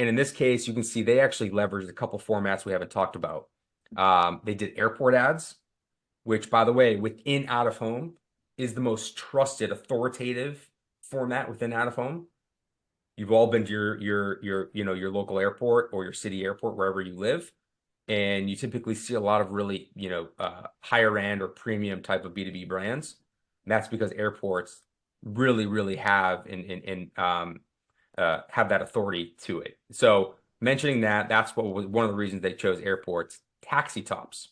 And in this case, you can see they actually leveraged a couple formats we haven't talked about. They did airport ads, which, by the way, within out of home is the most trusted, authoritative format within out of home. You've all been to your local airport or your city airport, wherever you live, and you typically see a lot of really higher end or premium type of B2B brands. And that's because airports really have have that authority to it. So mentioning that, that's what was one of the reasons they chose airports. Taxi tops.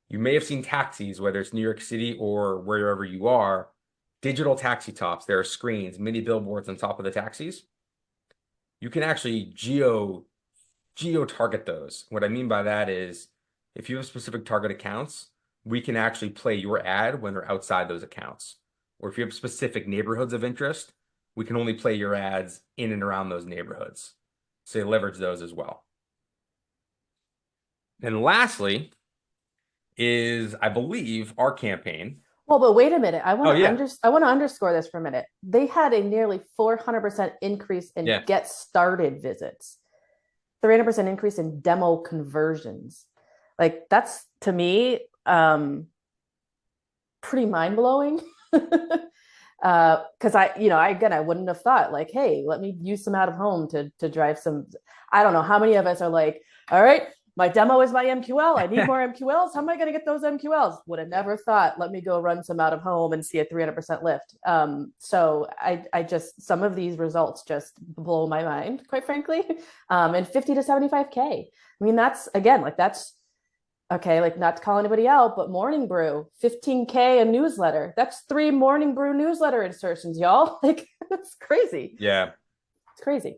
You may have seen taxis, whether it's New York City or wherever you are, digital taxi tops. There are screens, mini billboards on top of the taxis. You can actually geo target those. What I mean by that is if you have specific target accounts, we can actually play your ad when they're outside those accounts. Or if you have specific neighborhoods of interest, we can only play your ads in and around those neighborhoods. So you leverage those as well. And lastly is, I believe, our campaign. Well, but wait a minute. I want yeah. I want to underscore this for a minute. They had a nearly 400% increase in get started visits, 300% increase in demo conversions. Like that's to me pretty mind blowing. Because I wouldn't have thought like, hey, let me use some out of home to drive some. I don't know how many of us are like, all right, my demo is my MQL. I need more MQLs. How am I going to get those MQLs? Would have never thought. Let me go run some out of home and see a 300% lift. So I just some of these results just blow my mind, quite frankly. And 50 to 75K. I mean, that's again like that's. Okay, like not to call anybody out, but Morning Brew, 15K a newsletter. That's 3 Morning Brew newsletter insertions, y'all. Like, it's crazy. Yeah. It's crazy.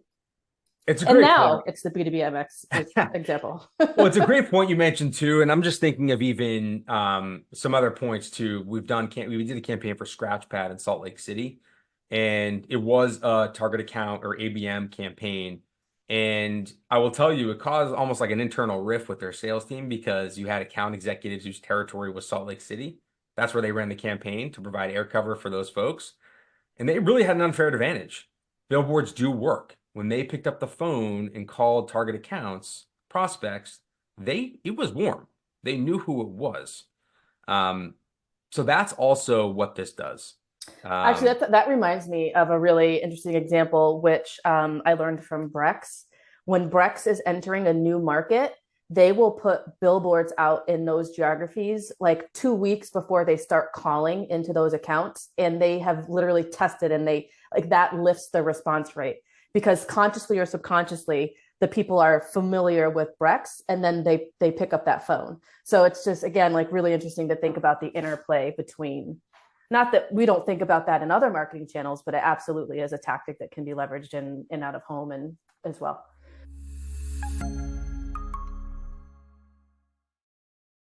It's a great now point. It's the B2B MX example. Well, it's a great point you mentioned too. And I'm just thinking of even some other points too. We did a campaign for Scratchpad in Salt Lake City, and it was a target account or ABM campaign. And I will tell you, it caused almost like an internal rift with their sales team because you had account executives whose territory was Salt Lake City. That's where they ran the campaign to provide air cover for those folks. And they really had an unfair advantage. Billboards do work. When they picked up the phone and called target accounts, prospects, it was warm. They knew who it was. So that's also what this does. Actually, that reminds me of a really interesting example, which I learned from Brex. When Brex is entering a new market, they will put billboards out in those geographies like 2 weeks before they start calling into those accounts. And they have literally tested and they like that lifts the response rate because consciously or subconsciously, the people are familiar with Brex and then they pick up that phone. So it's just, again, like really interesting to think about the interplay between, not that we don't think about that in other marketing channels, but it absolutely is a tactic that can be leveraged in out of home and as well.